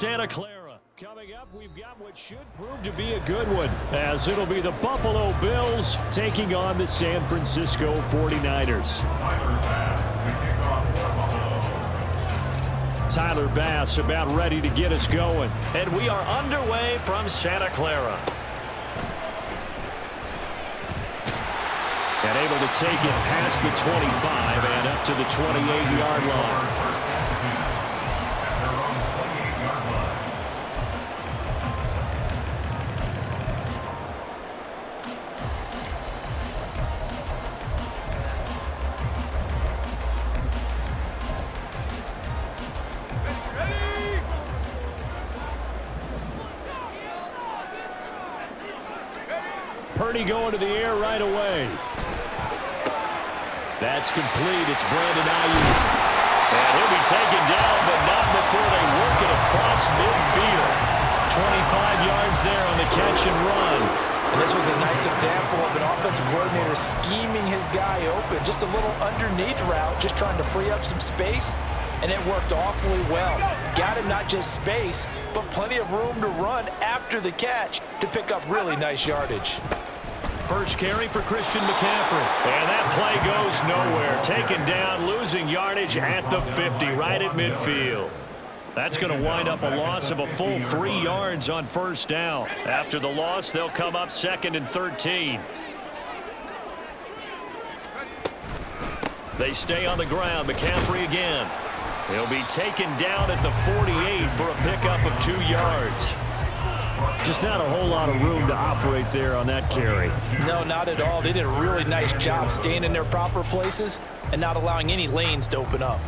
Santa Clara. Coming up, we've got what should prove to be a good one, as it'll be the Buffalo Bills taking on the San Francisco 49ers. Tyler Bass about ready to get us going. And we are underway from Santa Clara. And able to take it past the 25 and up to the 28-yard line. Purdy going to the air right away. That's complete. It's Brandon Ayuk. And he'll be taken down, but not before they work it across midfield. 25 yards there on the catch and run. And this was a nice example of an offensive coordinator scheming his guy open. Just a little underneath route, just trying to free up some space. And it worked awfully well. Got him not just space, but plenty of room to run after the catch to pick up really nice yardage. First carry for Christian McCaffrey. And that play goes nowhere. Taken down, losing yardage at the 50, right at midfield. That's going to wind up a loss of a full 3 yards on first down. After the loss, they'll come up 2nd and 13. They stay on the ground. McCaffrey again. He'll be taken down at the 48 for a pickup of 2 yards. Just not a whole lot of room to operate there on that carry. No, not at all. They did a really nice job staying in their proper places and not allowing any lanes to open up.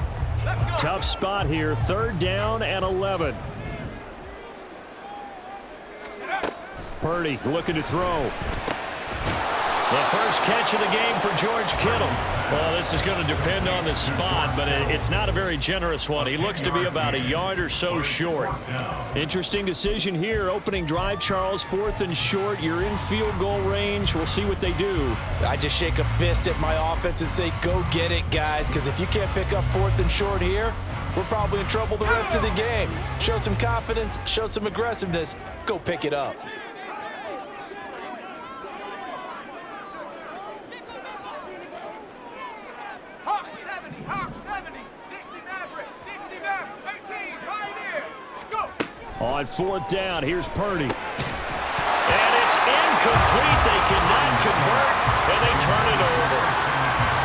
Tough spot here. 3rd down and 11. Purdy looking to throw. The first catch of the game for George Kittle. Well, this is going to depend on the spot, but it's not a very generous one. He looks to be about a yard or so short. Interesting decision here. Opening drive, Charles. 4th and short. You're in field goal range. We'll see what they do. I just shake a fist at my offense and say, go get it, guys, because if you can't pick up 4th and short here, we're probably in trouble the rest of the game. Show some confidence, show some aggressiveness, go pick it up. On 4th down, here's Purdy. And it's incomplete. They cannot convert, and they turn it over.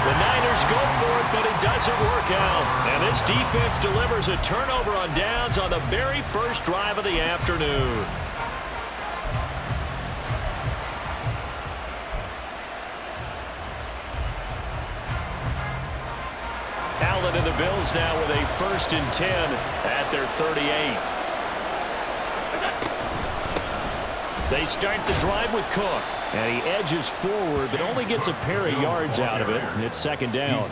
The Niners go for it, but it doesn't work out. And this defense delivers a turnover on downs on the very first drive of the afternoon. Allen and the Bills now with a 1st and 10 at their 38. They start the drive with Cook, and he edges forward, but only gets a pair of yards out of it, and it's 2nd down.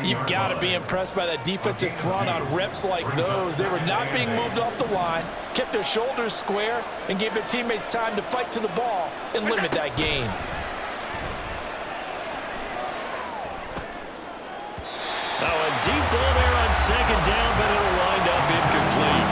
You've got to be impressed by that defensive front on reps like those. They were not being moved off the line, kept their shoulders square, and gave their teammates time to fight to the ball and limit that gain. Now a deep ball there on 2nd down, but it'll wind up incomplete.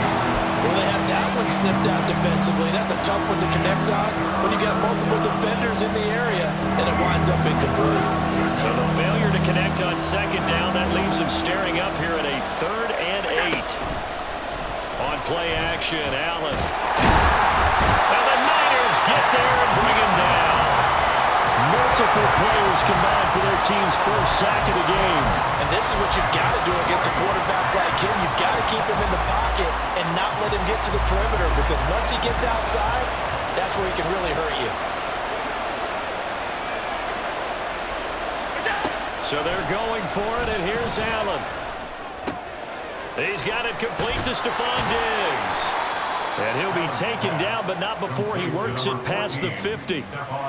Well, they have that one snipped out defensively. That's a tough one to connect on when you got multiple defenders in the area, and it winds up incomplete. So the failure to connect on 2nd down, that leaves them staring up here at a 3rd and 8. On play action, Allen. And the Niners get there and bring him down. Multiple players combined for their team's first sack of the game. And this is what you've got to do against a quarterback like him. You've got to keep him in the pocket and not let him get to the perimeter, because once he gets outside, that's where he can really hurt you. So they're going for it, and here's Allen. He's got it complete to Stephon Diggs. And he'll be taken down, but not before he works it past the 50.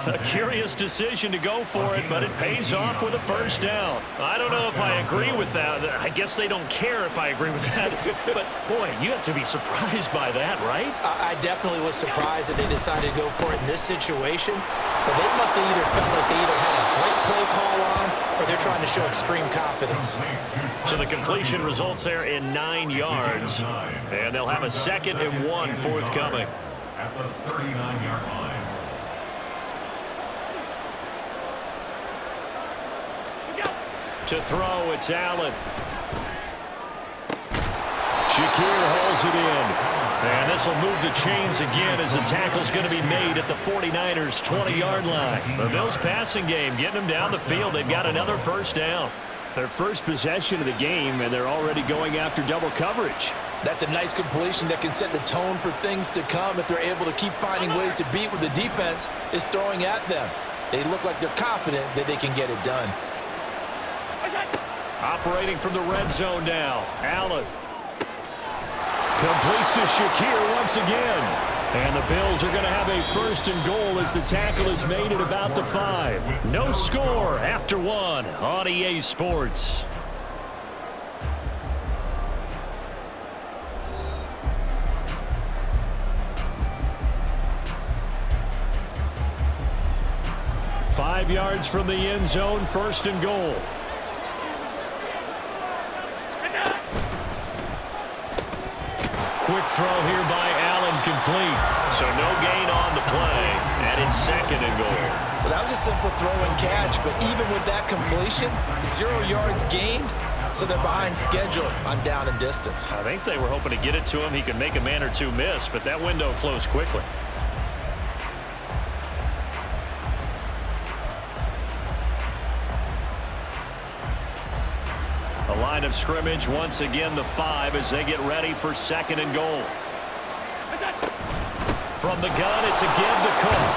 A curious decision to go for it, but it pays off with a first down. I don't know if I agree with that. I guess they don't care if I agree with that. But, boy, you have to be surprised by that, right? I definitely was surprised that they decided to go for it in this situation. But they must have either felt like they either had a great play call on or they're trying to show extreme confidence. So the completion results there in 9 yards. And they'll have a 2nd and 1 forthcoming. At the 39-yard line. To throw, it's Allen. Shakir holds it in. And this will move the chains again as the tackle's going to be made at the 49ers' 20-yard line. The Bills' passing game getting them down the field. They've got another first down. Their first possession of the game, and they're already going after double coverage. That's a nice completion that can set the tone for things to come if they're able to keep finding ways to beat what the defense is throwing at them. They look like they're confident that they can get it done. Operating from the red zone now. Allen. Completes to Shakir once again. And the Bills are going to have a 1st and goal as the tackle is made at about the 5. No score after 1 on EA Sports. Five yards from the end zone, 1st and goal. Quick throw here by Allen, complete. So no gain on the play, and it's 2nd and goal. Well, that was a simple throw and catch, but even with that completion, 0 yards gained, so they're behind schedule on down and distance. I think they were hoping to get it to him. He could make a man or two miss, but that window closed quickly. The line of scrimmage, once again the 5 as they get ready for 2nd and goal. From the gun, it's a give to Cook.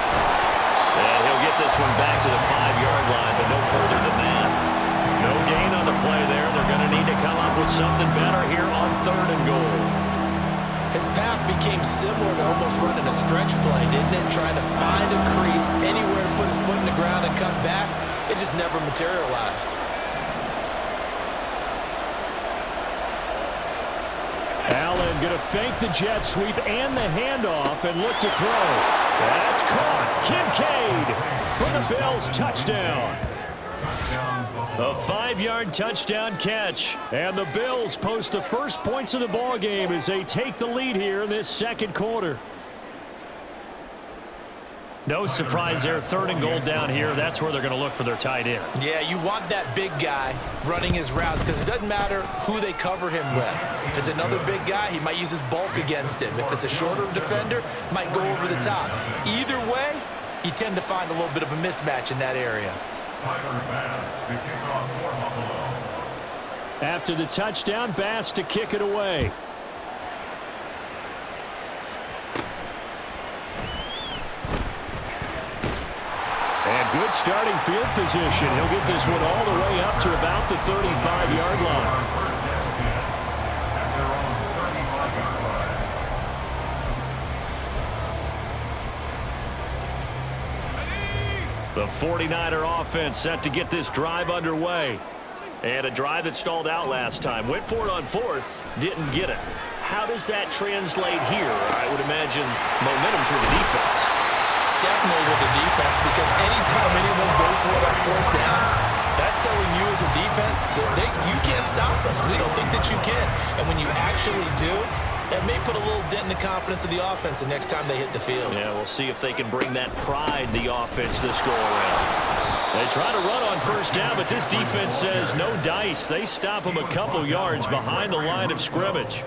And he'll get this one back to the 5-yard line, but no further than that. No gain on the play there. They're going to need to come up with something better here on 3rd and goal. His path became similar to almost running a stretch play, didn't it? Trying to find a crease, anywhere to put his foot in the ground and cut back. It just never materialized. Allen going to fake the jet sweep and the handoff and look to throw. That's caught. Kincaid for the Bills, touchdown. A 5-yard touchdown catch. And the Bills post the first points of the ball game as they take the lead here in this 2nd quarter. No surprise there, 3rd and goal down here. That's where they're going to look for their tight end. Yeah, you want that big guy running his routes because it doesn't matter who they cover him with. If it's another big guy, he might use his bulk against him. If it's a shorter defender, might go over the top. Either way, you tend to find a little bit of a mismatch in that area. After the touchdown, Bass to kick it away. And good starting field position. He'll get this one all the way up to about the 35-yard line. The 49er offense set to get this drive underway. And a drive that stalled out last time. Went for it on 4th, didn't get it. How does that translate here? I would imagine momentum's with the defense. Definitely with the defense, because anytime anyone goes for it on 4th down, that's telling you as a defense that you can't stop us. We don't think that you can. And when you actually do, that may put a little dent in the confidence of the offense the next time they hit the field. Yeah, we'll see if they can bring that pride in the offense this go-around. They try to run on 1st down, but this defense says no dice. They stop them a couple yards behind the line of scrimmage.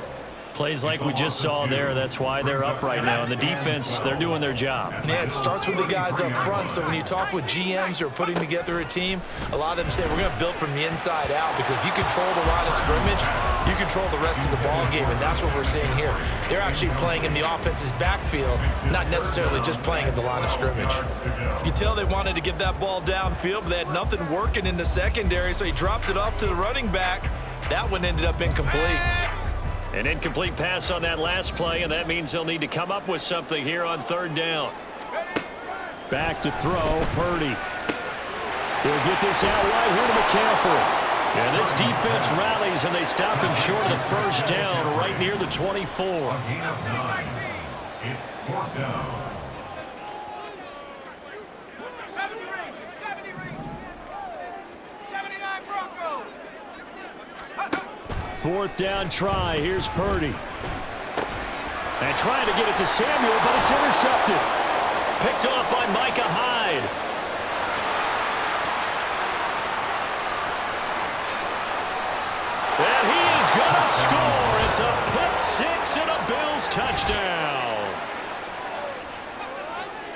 Plays like we just saw there. That's why they're up right now. And the defense, they're doing their job. Yeah, it starts with the guys up front. So when you talk with GMs who are putting together a team, a lot of them say we're going to build from the inside out, because if you control the line of scrimmage, you control the rest of the ball game, and that's what we're seeing here. They're actually playing in the offense's backfield, not necessarily just playing at the line of scrimmage. You can tell they wanted to get that ball downfield, but they had nothing working in the secondary, so he dropped it off to the running back. That one ended up incomplete. An incomplete pass on that last play, and that means they'll need to come up with something here on third down. Back to throw, Purdy. He'll get this out right here to McCaffrey. And this defense rallies, and they stop him short of the first down right near the 24. A gain of 9. It's fourth down. 79 Broncos. Fourth down try. Here's Purdy. And trying to get it to Samuel, but it's intercepted. Picked off by Micah Hyde. And he is going to score. It's a pick six and a Bills touchdown.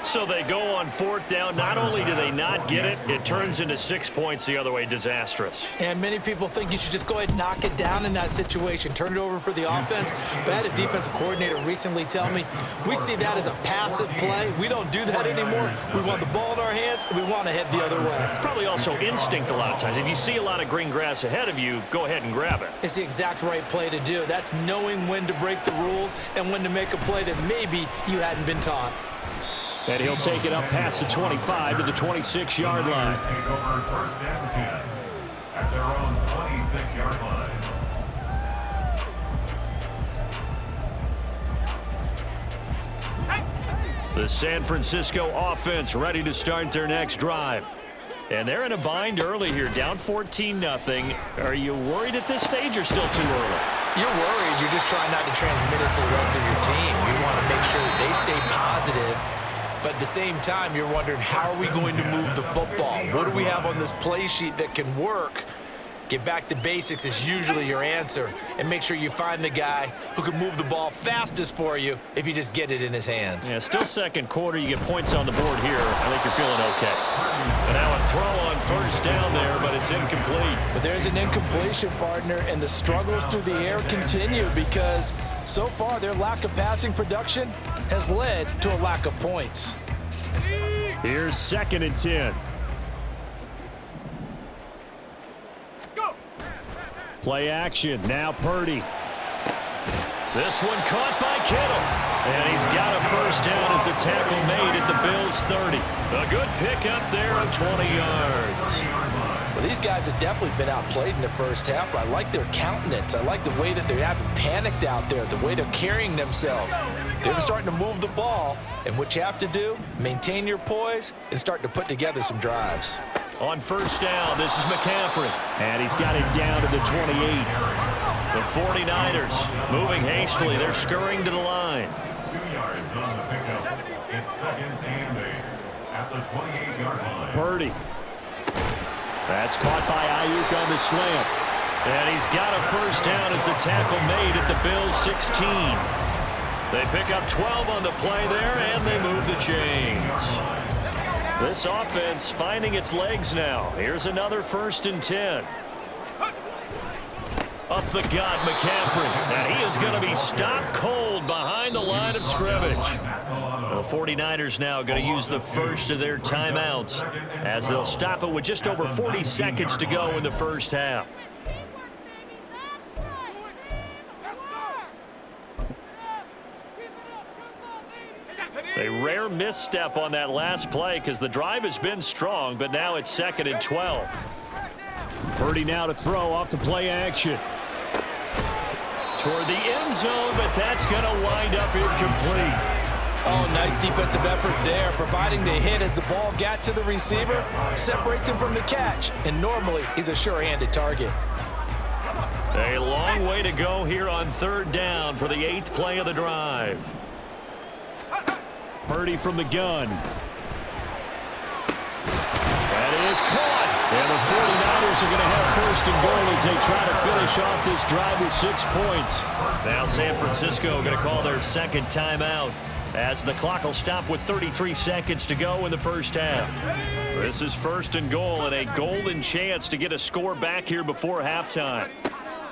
So they go on fourth down. Not only do they not get it, it turns into 6 points the other way. Disastrous. And many people think you should just go ahead and knock it down in that situation. Turn it over for the offense. But I had a defensive coordinator recently tell me, we see that as a passive play. We don't do that anymore. We want the ball in our hands, and we want to head the other way. It's probably also instinct a lot of times. If you see a lot of green grass ahead of you, go ahead and grab it. It's the exact right play to do. That's knowing when to break the rules and when to make a play that maybe you hadn't been taught. And he'll take it up past the 25 to the 26-yard line. Take over first and 10 at their own 26-yard line. The San Francisco offense ready to start their next drive. And they're in a bind early here, down 14-0. Are you worried at this stage or still too early? You're worried. You're just trying not to transmit it to the rest of your team. You want to make sure that they stay positive. But at the same time, you're wondering, how are we going to move the football? What do we have on this play sheet that can work? Get back to basics is usually your answer. And make sure you find the guy who can move the ball fastest for you if you just get it in his hands. Yeah, still second quarter. You get points on the board here. I think you're feeling okay. And now a throw on first down there, but it's incomplete. But there's an incompletion, partner, and the struggles through the air continue because so far their lack of passing production has led to a lack of points. Here's 2nd and 10. Play action. Now Purdy. This one caught by Kittle. And he's got a first down as a tackle made at the Bills' 30. A good pickup there of 20 yards. Well, these guys have definitely been outplayed in the first half. I like their countenance. I like the way that they haven't panicked out there, the way they're carrying themselves. They're starting to move the ball, and what you have to do, maintain your poise and start to put together some drives. On first down, this is McCaffrey. And he's got it down to the 28. The 49ers moving hastily. They're scurrying to the line. 2 yards on the pickup. It's 2nd and 8 at the 28-yard line. Purdy. That's caught by Ayuk on the slant. And he's got a first down as a tackle made at the Bills' 16. They pick up 12 on the play there, and they move the chains. This offense finding its legs now. Here's another 1st and 10. Up the gut, McCaffrey. And he is going to be stopped cold behind the line of scrimmage. The 49ers now going to use the first of their timeouts as they'll stop it with just over 40 seconds to go in the first half. A rare misstep on that last play because the drive has been strong, but now it's 2nd and 12. Purdy now to throw off the play action. Toward the end zone, but that's going to wind up incomplete. Oh, nice defensive effort there, providing the hit as the ball got to the receiver, separates him from the catch, and normally he's a sure-handed target. A long way to go here on 3rd down for the 8th play of the drive. Purdy from the gun. That is caught. And the 49ers are going to have 1st and goal as they try to finish off this drive with 6 points. Now San Francisco going to call their 2nd timeout as the clock will stop with 33 seconds to go in the first half. This is 1st and goal and a golden chance to get a score back here before halftime.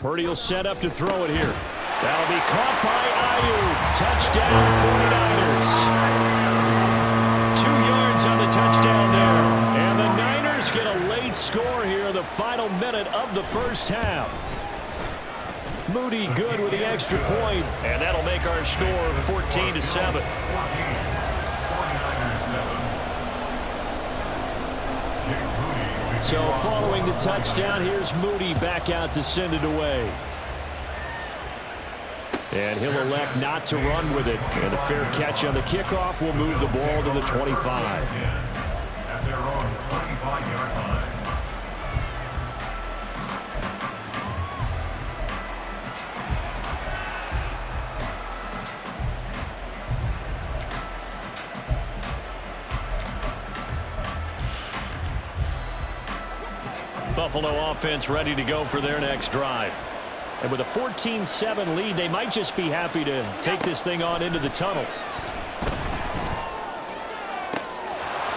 Purdy will set up to throw it here. That'll be caught by Ayuk. Touchdown, 49ers. 2 yards on the touchdown there. And the Niners get a late score here in the final minute of the first half. Moody good with the extra point. And that'll make our score 14-7. So following the touchdown, here's Moody back out to send it away. And he'll elect not to run with it. And a fair catch on the kickoff will move the ball to the 25. At their own 25-yard line. Buffalo offense ready to go for their next drive. And with a 14-7 lead, they might just be happy to take this thing on into the tunnel.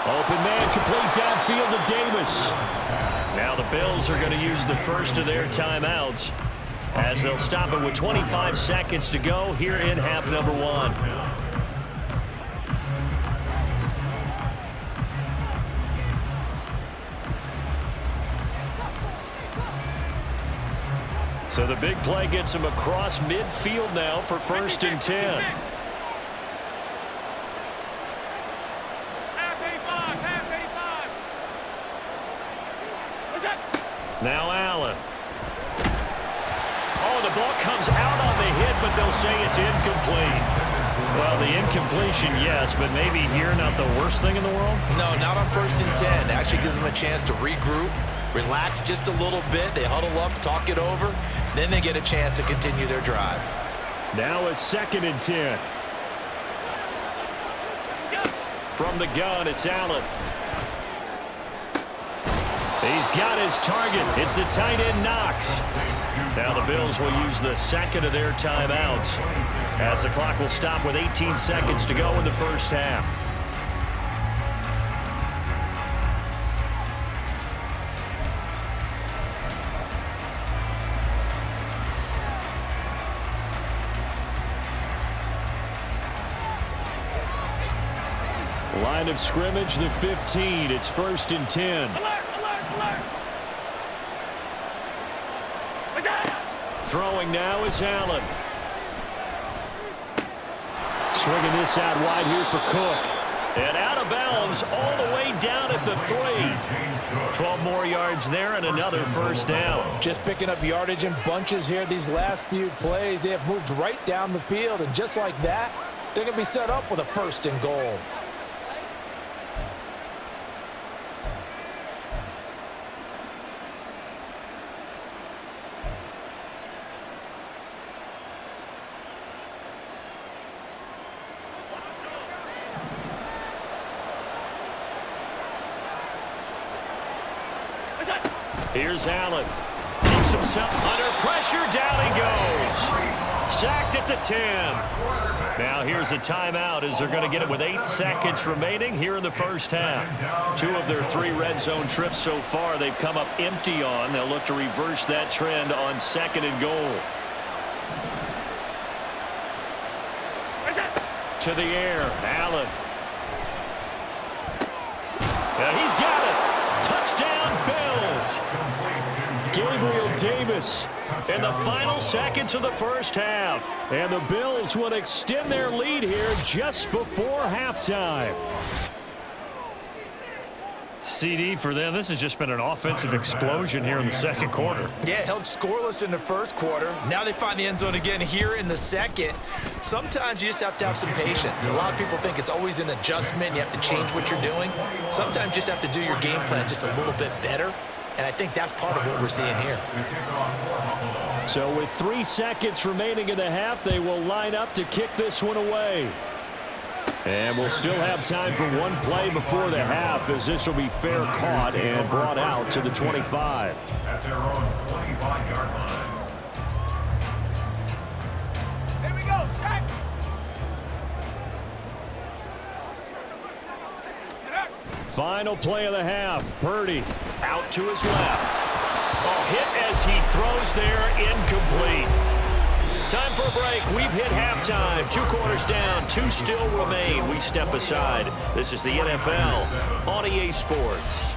Open man, complete downfield to Davis. Now the Bills are going to use the first of their timeouts as they'll stop it with 25 seconds to go here in half number 1. So the big play gets him across midfield now for 1st and 10. Now Allen. Oh, the ball comes out on the hit, but they'll say it's incomplete. Well, the incompletion, yes, but maybe here not the worst thing in the world? No, not on 1st and 10. Actually gives them a chance to regroup, relax just a little bit. They huddle up, talk it over. Then they get a chance to continue their drive. Now a 2nd and 10. From the gun, it's Allen. He's got his target. It's the tight end Knox. Now the Bills will use the 2nd of their timeouts as the clock will stop with 18 seconds to go in the first half. Line of scrimmage, the 15. It's 1st and 10. Throwing now is Allen. Swinging this out wide here for Cook. And out of bounds all the way down at the 3. 12 more yards there and another first down. Just picking up yardage in bunches here these last few plays. They have moved right down the field, and just like that, they're going to be set up with a 1st and goal. Here's Allen. Keeps himself under pressure. Down he goes. Sacked at the 10. Now here's a timeout as they're going to get it with 8 seconds remaining here in the first half. 2 of their 3 red zone trips so far they've come up empty on. They'll look to reverse that trend on 2nd and goal. To the air. Allen. He's got it. Touchdown, Bills. Gabriel Davis. In the final seconds of the first half. And the Bills would extend their lead here just before halftime. CD for them. This has just been an offensive explosion here in the second quarter. Yeah, held scoreless in the first quarter. Now they find the end zone again here in the second. Sometimes you just have to have some patience. A lot of people think it's always an adjustment. You have to change what you're doing. Sometimes you just have to do your game plan just a little bit better. And I think that's part of what we're seeing here. So with 3 seconds remaining in the half, they will line up to kick this one away. And we'll still have time for one play before the half, as this will be fair caught and brought out to the 25. At their own 25-yard line. Here we go, set. Final play of the half. Purdy out to his left. Oh, hit as he throws there, incomplete. Time for a break. We've hit halftime. 2 quarters down, 2 still remain. We step aside. This is the NFL on EA Sports.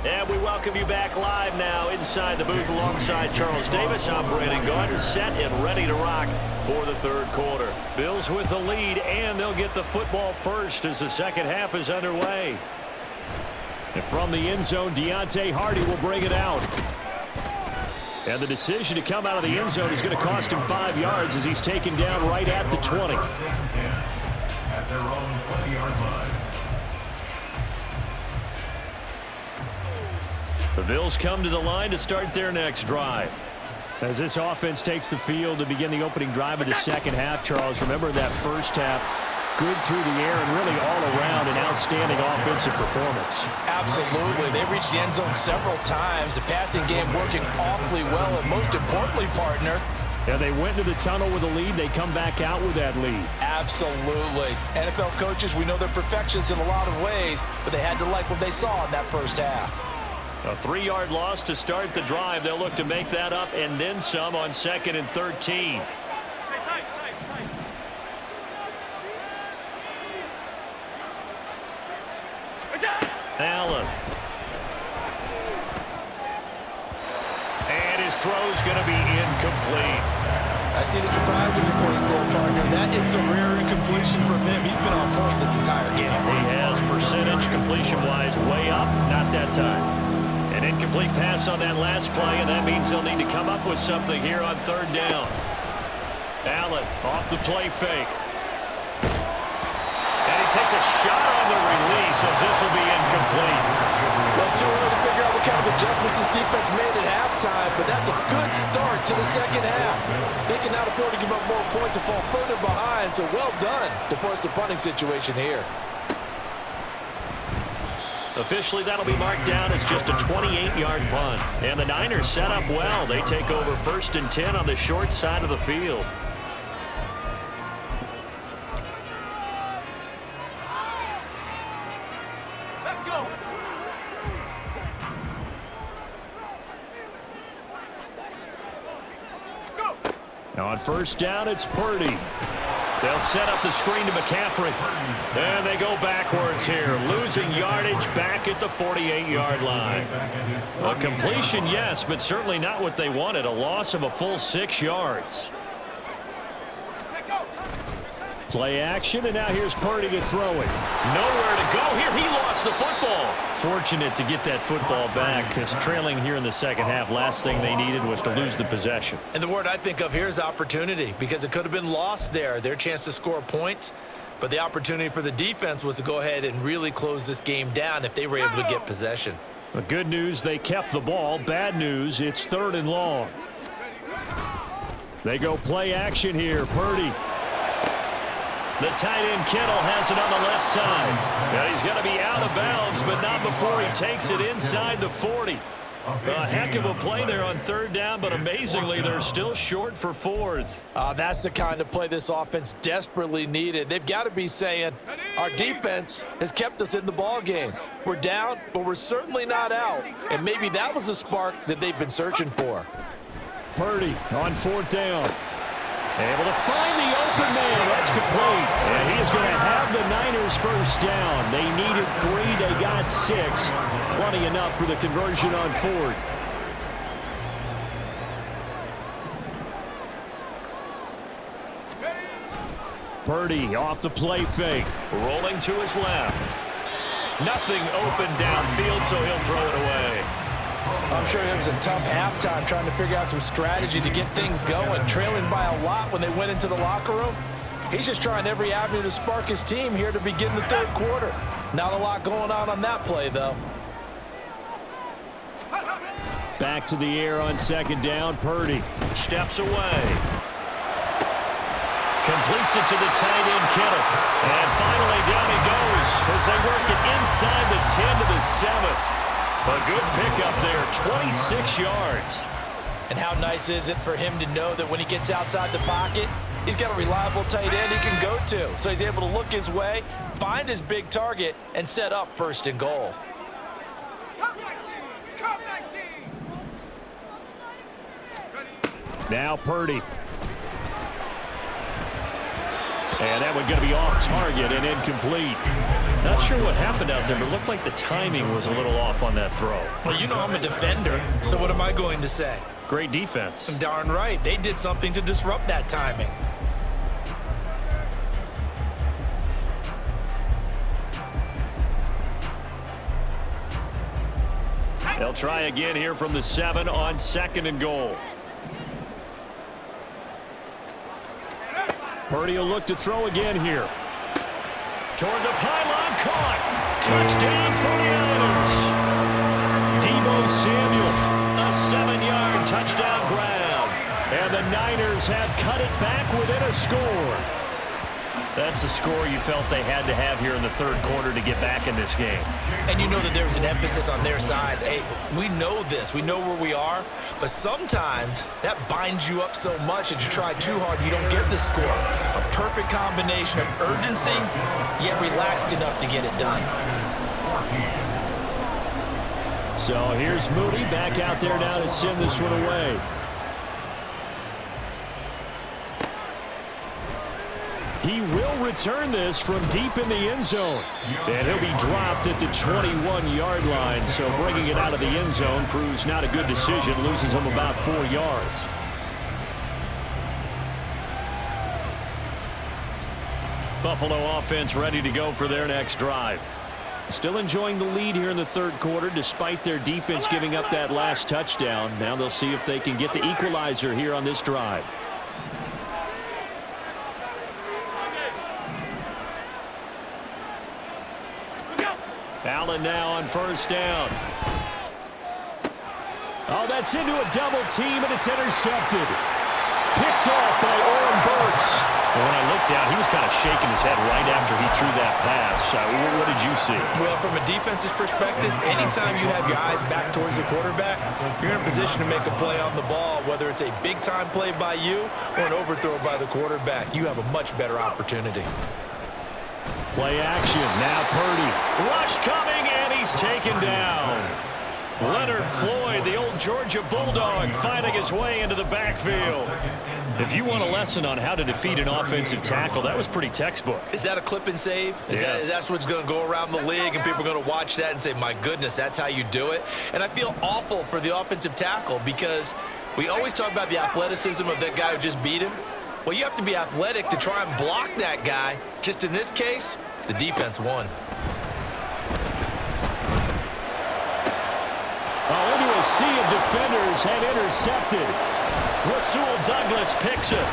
And we welcome you back live now inside the booth alongside Charles Davis. I'm Brandon Gordon, set and ready to rock for the third quarter. Bills with the lead, and they'll get the football first as the second half is underway. And from the end zone, Deontay Hardy will bring it out. And the decision to come out of the end zone is going to cost him 5 yards as he's taken down right at the 20. At their own 20-yard line. The Bills come to the line to start their next drive. As this offense takes the field to begin the opening drive of the second half, Charles, remember that first half, good through the air and really all around an outstanding offensive performance. Absolutely. They reached the end zone several times. The passing game working awfully well, and most importantly, partner, Yeah, they went into the tunnel with a lead. They come back out with that lead. absolutely. NFL coaches, we know they're perfectionists in a lot of ways, but they had to like what they saw in that first half. A 3-yard loss to start the drive. They'll look to make that up and then some on 2nd and 13. Allen. And his throw's going to be incomplete. I see the surprise in your face there, partner. That is a rare incompletion from him. He's been on point this entire game. He has percentage completion-wise way up, not that time. An incomplete pass on that last play, and that means they'll need to come up with something here on 3rd down. Allen off the play fake. And he takes a shot on the release as this will be incomplete. Well, it's too early to figure out what kind of adjustments this defense made at halftime, but that's a good start to the second half. They can not afford to give up more points and fall further behind, so well done to force the punting situation here. Officially, that'll be marked down as just a 28-yard punt. And the Niners set up well. They take over 1st and 10 on the short side of the field. Let's go. Now on 1st down, it's Purdy. They'll set up the screen to McCaffrey. And they go backwards here, losing yardage back at the 48-yard line. A completion, yes, but certainly not what they wanted. A loss of a full 6 yards. Play action, and now here's Purdy to throw it. Nowhere to go here. He lost the football. Fortunate to get that football back because trailing here in the second half, last thing they needed was to lose the possession. And the word I think of here is opportunity, because it could have been lost there, their chance to score points. But the opportunity for the defense was to go ahead and really close this game down if they were able to get possession. The good news, they kept the ball. Bad news, it's 3rd and long. They go play action here. Purdy. The tight end Kittle has it on the left side. Now he's going to be out of bounds, but not before he takes it inside the 40. A heck of a play there on 3rd down, but amazingly, they're still short for 4th. That's the kind of play this offense desperately needed. They've got to be saying, our defense has kept us in the ball game. We're down, but we're certainly not out. And maybe that was the spark that they've been searching for. Purdy on 4th down. Able to find the open man. That's complete. And he is going to have the Niners 1st down. They needed 3. They got 6. Plenty enough for the conversion on 4th. Purdy off the play fake. Rolling to his left. Nothing open downfield, so he'll throw it away. I'm sure it was a tough halftime trying to figure out some strategy to get things going, trailing by a lot when they went into the locker room. He's just trying every avenue to spark his team here to begin the 3rd quarter. Not a lot going on that play, though. Back to the air on 2nd down. Purdy Steps away. Completes it to the tight end Kittle. And finally down he goes as they work it inside the 10 to the 7. A good pickup there, 26 yards. And how nice is it for him to know that when he gets outside the pocket, he's got a reliable tight end he can go to. So he's able to look his way, find his big target, and set up 1st and goal. now Purdy. And that one going to be off target and incomplete. Not sure what happened out there, but it looked like the timing was a little off on that throw. Well, you know I'm a defender, so what am I going to say? Great defense. Darn right. They did something to disrupt that timing. They'll try again here from the 7 on 2nd and goal. Purdy will look to throw again here. Toward the pylon, caught. Touchdown 49ers. Deebo Samuel, a 7-yard touchdown grab. And the Niners have cut it back within a score. That's a score you felt they had to have here in the 3rd quarter to get back in this game. And you know that there's an emphasis on their side. Hey, we know this. We know where we are. But sometimes that binds you up so much that you try too hard, you don't get the score. A perfect combination of urgency, yet relaxed enough to get it done. So here's Moody back out there now to send this one away. He will return this from deep in the end zone. And he'll be dropped at the 21-yard line. So bringing it out of the end zone proves not a good decision. Loses him about 4 yards. Buffalo offense ready to go for their next drive. Still enjoying the lead here in the 3rd quarter despite their defense giving up that last touchdown. Now they'll see if they can get the equalizer here on this drive. Allen now on 1st down. Oh, that's into a double team, and it's intercepted. Picked off by Oren Burks. And when I looked down, he was kind of shaking his head right after he threw that pass. What did you see? Well, from a defense's perspective, anytime you have your eyes back towards the quarterback, you're in a position to make a play on the ball, whether it's a big-time play by you or an overthrow by the quarterback. You have a much better opportunity. Play action. Now Purdy. Rush coming, and he's taken down. Leonard Floyd, the old Georgia Bulldog, finding his way into the backfield. If you want a lesson on how to defeat an offensive tackle, that was pretty textbook. Is that a clip and save? Yes. That's what's going to go around the league, and people are going to watch that and say, my goodness, that's how you do it? And I feel awful for the offensive tackle because we always talk about the athleticism of that guy who just beat him. Well, you have to be athletic to try and block that guy. Just in this case, the defense won. Into a sea of defenders and intercepted. Rasul Douglas picks it.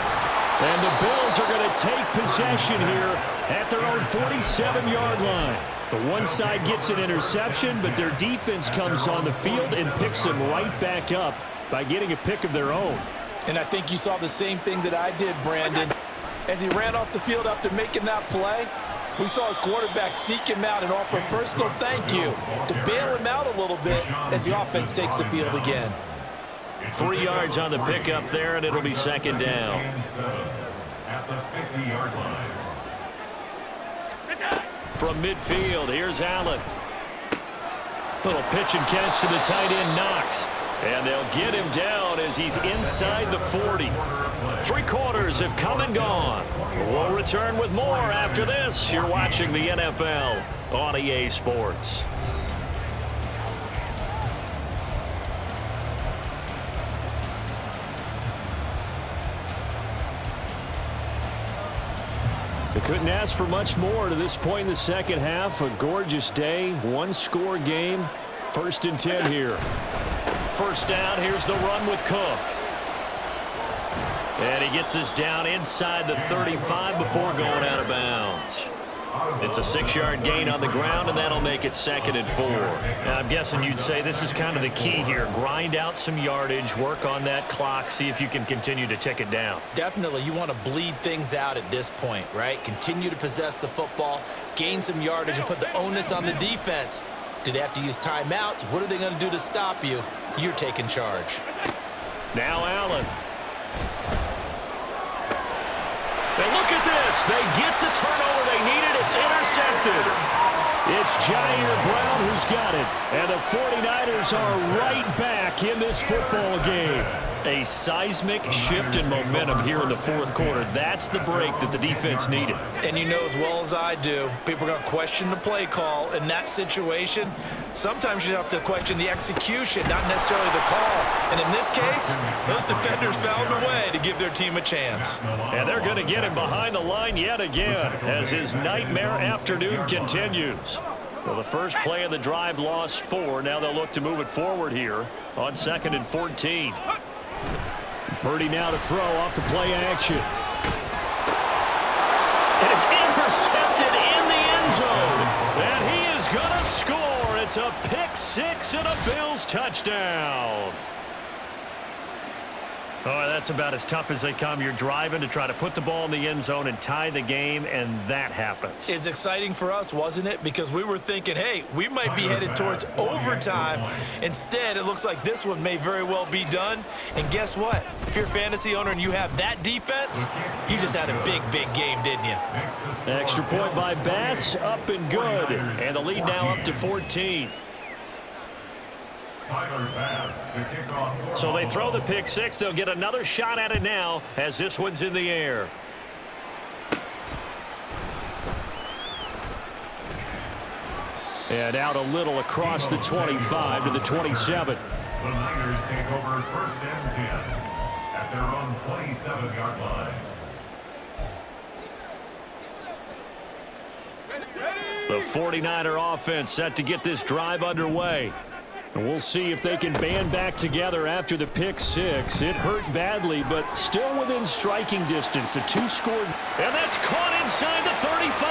And the Bills are going to take possession here at their own 47-yard line. The one side gets an interception, but their defense comes on the field and picks them right back up by getting a pick of their own. And I think you saw the same thing that I did, Brandon. As he ran off the field after making that play, we saw his quarterback seek him out and offer a personal thank you to bail him out a little bit as the offense takes the field again. 3 yards on the pickup there, and it'll be 2nd down. At the 50-yard line. From midfield, here's Allen. Little pitch and catch to the tight end, Knox. And they'll get him down as he's inside the 40. 3 quarters have come and gone. We'll return with more after this. You're watching the NFL on EA Sports. They couldn't ask for much more to this point in the second half. A gorgeous day, 1-score game. 1st and 10 here. 1st down, here's the run with Cook. And he gets us down inside the 35 before going out of bounds. It's a 6-yard gain on the ground, and that'll make it 2nd and 4. Now, I'm guessing you'd say this is kind of the key here. Grind out some yardage, work on that clock, see if you can continue to tick it down. Definitely, you want to bleed things out at this point, right? Continue to possess the football, gain some yardage, and put the onus on the defense. Do they have to use timeouts? What are they going to do to stop you? You're taking charge. Now Allen. And look at this. They get the turnover they needed. It's intercepted. It's Jair Brown who's got it. And the 49ers are right back in this football game. A seismic shift in momentum here in the fourth quarter. That's the break that the defense needed. And you know as well as I do, people are going to question the play call in that situation. Sometimes you have to question the execution, not necessarily the call. And in this case, those defenders found a way to give their team a chance. And they're going to get him behind the line yet again as his nightmare afternoon continues. Well, the first play of the drive lost 4. Now they'll look to move it forward here on 2nd and 14. Purdy now to throw off the play action. And it's intercepted in the end zone. And he is going to score. It's a pick-6 and a Bills touchdown. Oh, that's about as tough as they come. You're driving to try to put the ball in the end zone and tie the game, and that happens. It's exciting for us, wasn't it? Because we were thinking, hey, we might be headed towards overtime. Instead, it looks like this one may very well be done. And guess what? If you're a fantasy owner and you have that defense, you just had a big, big game, didn't you? Extra point by Bass, up and good. And the lead now up to 14. So they throw the pick-6. They'll get another shot at it now as this one's in the air. And out a little across the 25 to the 27. The Niners take over 1st and 10 at their own 27-yard line. The 49er offense set to get this drive underway. And we'll see if they can band back together after the pick-6. It hurt badly, but still within striking distance. A 2-score. And that's caught inside the 35.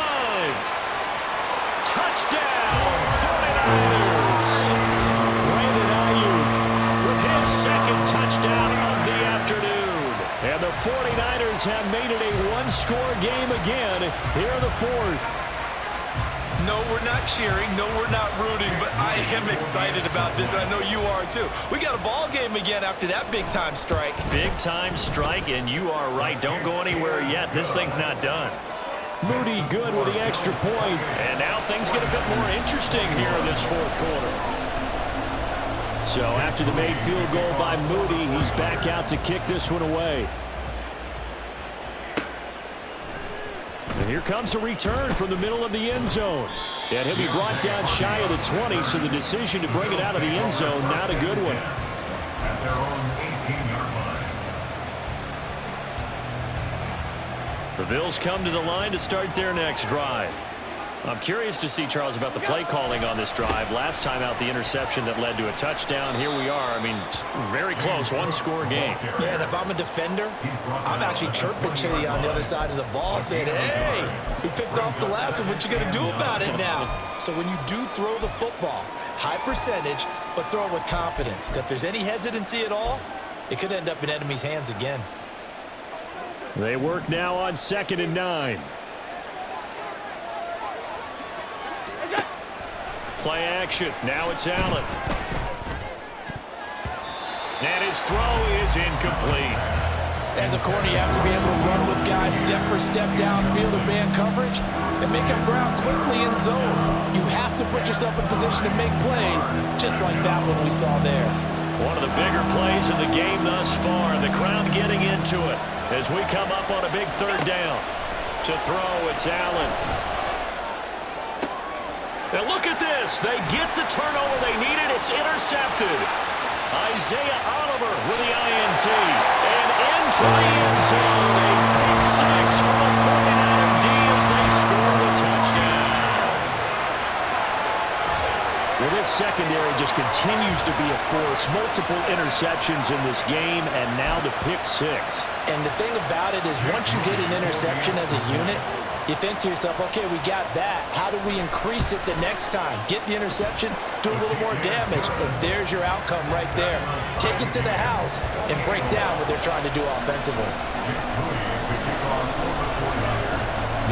Touchdown, 49ers. Brandon Ayuk With his second touchdown of the afternoon. And the 49ers have made it a one-score game again here in the fourth. No, we're not cheering. No, we're not rooting. But I am excited about this. And I know you are, too. We got a ball game again after that big-time strike. Big-time strike, and you are right. Don't go anywhere yet. This thing's not done. Moody good with the extra point. And now things get a bit more interesting here in this fourth quarter. So after the made field goal by Moody, he's back out to kick this one away. And here comes a return from the middle of the end zone. And he'll be brought down shy of the 20, so the decision to bring it out of the end zone, not a good one. At their own 18-yard line. The Bills come to the line to start their next drive. I'm curious to see, Charles, about the play calling on this drive. Last time out, the interception that led to a touchdown. Here we are. I mean, very close, one-score game. Yeah, and if I'm a defender, I'm actually chirping to you on the other side of the ball, saying, hey, we picked off the last one. What you going to do about it now? So when you do throw the football, high percentage, but throw it with confidence. Because if there's any hesitancy at all, it could end up in enemy's hands again. They work now on 2nd and 9. Play action. Now it's Allen. And his throw is incomplete. As a corner, you have to be able to run with guys step for step downfield in man coverage and make up ground quickly in zone. You have to put yourself in position to make plays, just like that one we saw there. One of the bigger plays in the game thus far. The crowd getting into it as we come up on a big 3rd down. To throw, it's Allen. And look at this. They get the turnover they needed. It's intercepted. Isaiah Oliver with the INT. And into the end zone. A pick-6 for the 49er D as they score the touchdown. Well, this secondary just continues to be a force. Multiple interceptions in this game, and now the pick-6. And the thing about it is once you get an interception as a unit, you think to yourself, okay, we got that. How do we increase it the next time? Get the interception, do a little more damage, and there's your outcome right there. Take it to the house and break down what they're trying to do offensively.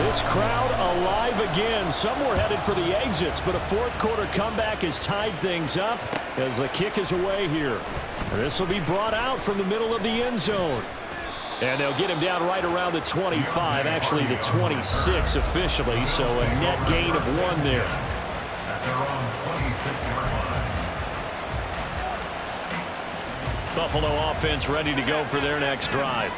This crowd alive again. Some were headed for the exits, but a fourth quarter comeback has tied things up as the kick is away here. This will be brought out from the middle of the end zone. And they'll get him down right around the 25, actually the 26 officially, so a net gain of 1 there. their own 26-yard line. Buffalo offense ready to go for their next drive.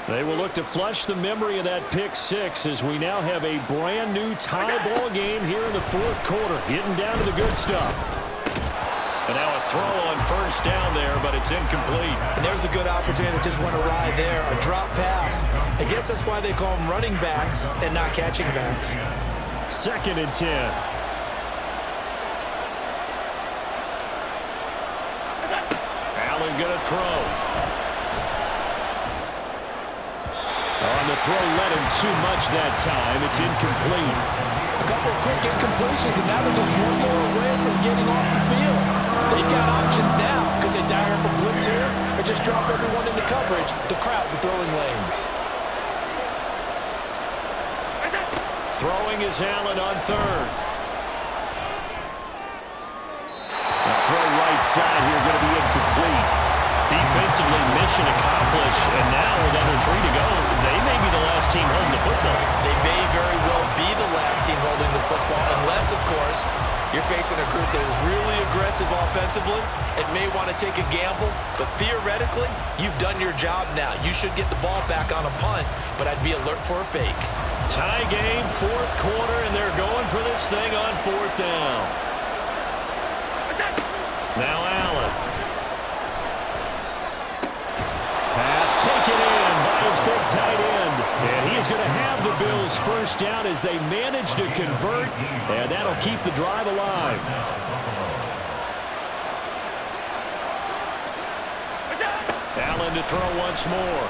They will look to flush the memory of that pick six as we now have a brand new tie ball game here in the fourth quarter. Getting down to the good stuff. And now a throw on first down there, but it's incomplete. And there's a good opportunity that just went awry there. A drop pass. I guess that's why they call them running backs and not catching backs. 2nd and 10. Allen going to throw. On the throw, let him too much that time. It's incomplete. A couple of quick incompletions, and now they're just one more away from getting off the field. They've got options now. Could they dial up a blitz here or just drop everyone into coverage to crowd the throwing lanes? Throwing is Allen on third. The throw right side here going to be incomplete. Defensively, mission accomplished, and now with under 3 to go, they may be the last team holding the football. They may very well be the last team holding the football, unless, of course, you're facing a group that is really aggressive offensively and may want to take a gamble, but theoretically, you've done your job now. You should get the ball back on a punt, but I'd be alert for a fake. Tie game, fourth quarter, and they're going for this thing on fourth down. Now Allen. Pass taken in by his big tight end. And he is going to have the Bills first down as they manage to convert, and that'll keep the drive alive. Allen to throw once more.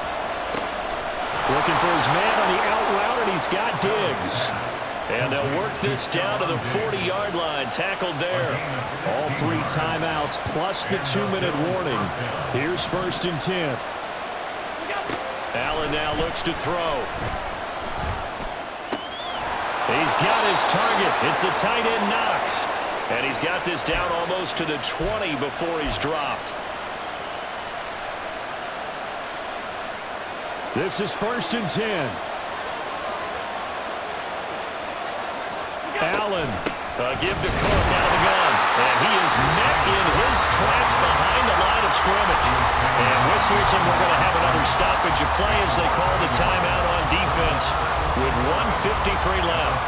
Looking for his man on the out route, and he's got Diggs. And they'll work this down to the 40-yard line, tackled there. All 3 timeouts plus the 2-minute warning. Here's 1st and 10. Allen now looks to throw. He's got his target. It's the tight end Knox. And he's got this down almost to the 20 before he's dropped. This is 1st and 10. Allen. Give to Cook out of the gun. And he is met in his tracks behind the line of scrimmage. And whistles, and we're going to have another stoppage of play as they call the timeout on defense with 1:53 left.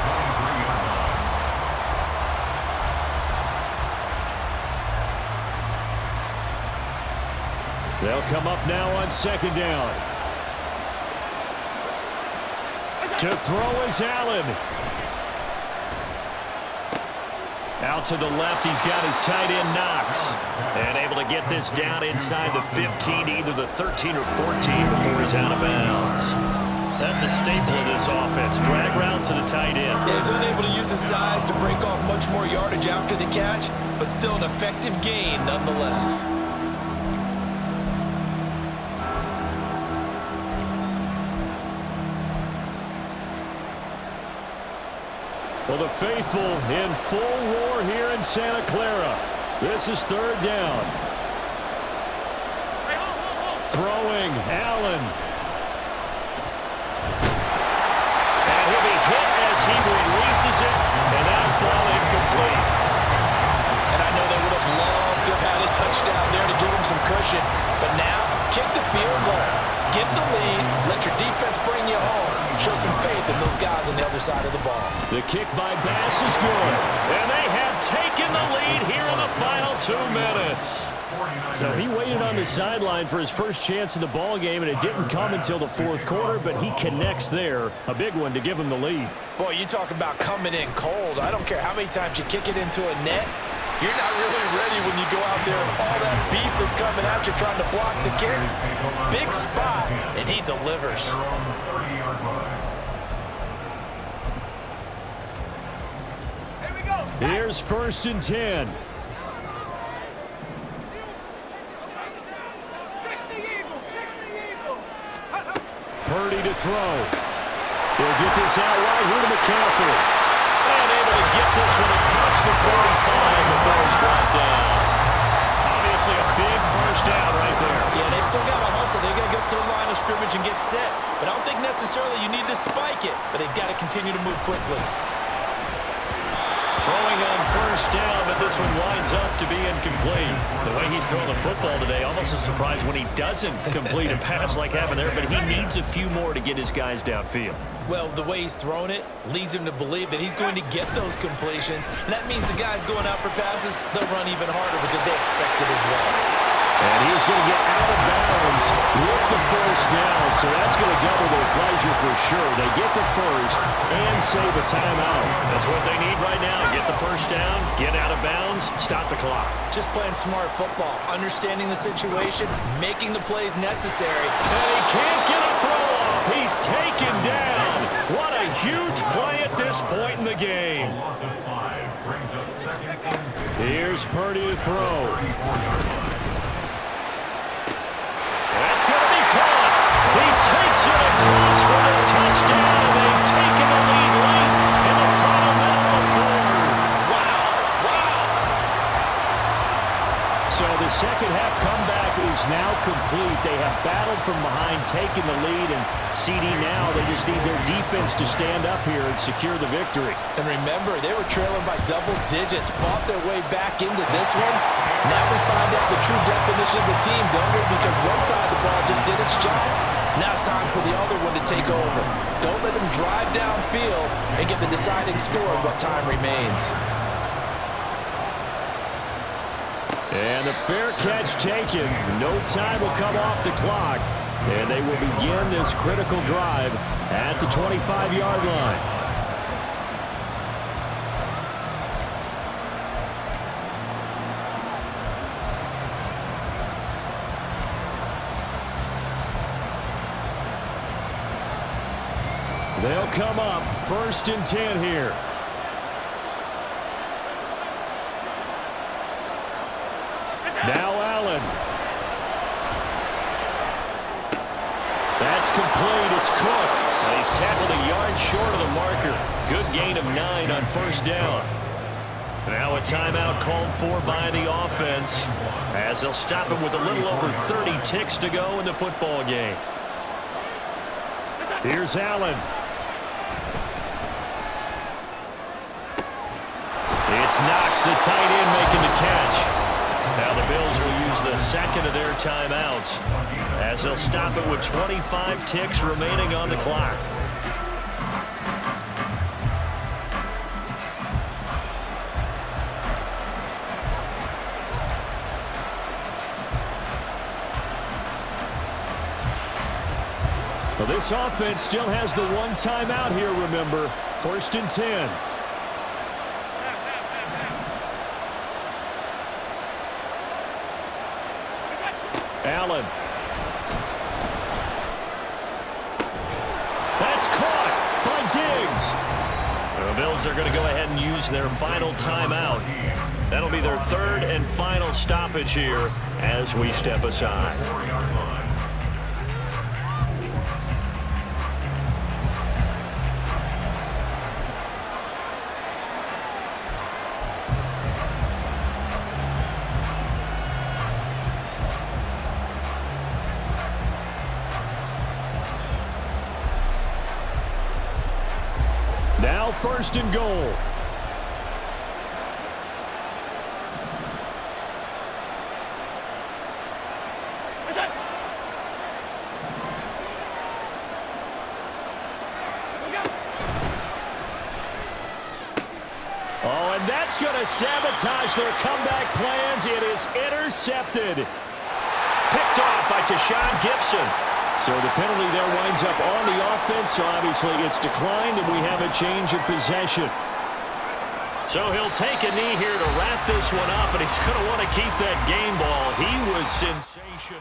They'll come up now on 2nd down. To throw is Allen. Out to the left, he's got his tight end Knox. And able to get this down inside the 15, either the 13 or 14 before he's out of bounds. That's a staple of this offense. Drag route to the tight end. Yeah, he's unable to use his size to break off much more yardage after the catch, but still an effective gain nonetheless. Well, the faithful in full roar here in Santa Clara. This is 3rd down. Throwing, Allen. And he'll be hit as he releases it, and that'll fall incomplete. And I know they would have loved to have had a touchdown there to give him some cushion, but now kick the field goal. Get the lead, let your defense bring you home. Show some faith in those guys on the other side of the ball. The kick by Bass is good. And they have taken the lead here in the final 2 minutes. So he waited on the sideline for his first chance in the ball game, and it didn't come until the 4th quarter, but he connects there. A big one to give him the lead. Boy, you talk about coming in cold. I don't care how many times you kick it into a net. You're not really ready when you go out there and all that beef is coming at you trying to block the kick. Big spot, and he delivers. Here's 1st and 10. Purdy to throw. He'll get this out right here to McCaffrey. And able to get this one across the 45 before he's brought down. Obviously a big first down right there. Yeah, they still got to hustle. They got to get to the line of scrimmage and get set. But I don't think necessarily you need to spike it, but they've got to continue to move quickly. throwing on first down, but this one winds up to be incomplete. The way he's throwing the football today, almost a surprise when he doesn't complete a pass like happened there, but he needs a few more to get his guys downfield. Well, the way he's thrown it leads him to believe that he's going to get those completions. And that means the guys going out for passes, they'll run even harder because they expect it as well. And he's going to get out of bounds with the first down, so that's going to double their pleasure for sure. They get the first and save a timeout. That's what they need right now. Get the first down, get out of bounds, stop the clock. Just playing smart football, understanding the situation, making the plays necessary. And he can't get a throw off. He's taken down. What a huge play at this point in the game. A loss of 5 brings up second and 15. Here's Purdy to throw. That's going to be caught. He takes it across for the touchdown. They've taken the lead late in the final minute of the fourth. So the second half comeback is now complete. They have battled from behind, taken the lead, and CD now, they just need their defense to stand up here and secure the victory. And remember, they were trailing by double digits, fought their way back into this one. Now we find out the true definition of the team, don't we? Because one side of the ball just did its job. Now it's time for the other one to take over. Don't let them drive downfield and get the deciding score what time remains. And the fair catch taken. No time will come off the clock. And they will begin this critical drive at the 25-yard line. They'll come up 1st and 10 here. Now Allen. That's complete. It's Cook. And he's tackled a yard short of the marker. Good gain of 9 on first down. Now a timeout called for by the offense as they'll stop it with a little over 30 ticks to go in the football game. Here's Allen. It's Knox, the tight end, making the catch. Now the Bills will use the second of their timeouts as they'll stop it with 25 ticks remaining on the clock. Well, this offense still has the one timeout here, remember. 1st and 10. Allen. That's caught by Diggs. The Bills are going to go ahead and use their final timeout. That'll be their 3rd and final stoppage here as we step aside. Now 1st and goal. Oh, and that's going to sabotage their comeback plans. It is intercepted. Picked off by Tashawn Gibson. So the penalty there winds up on the offense, so obviously it's declined, and we have a change of possession. So he'll take a knee here to wrap this one up, and he's going to want to keep that game ball. He was sensational.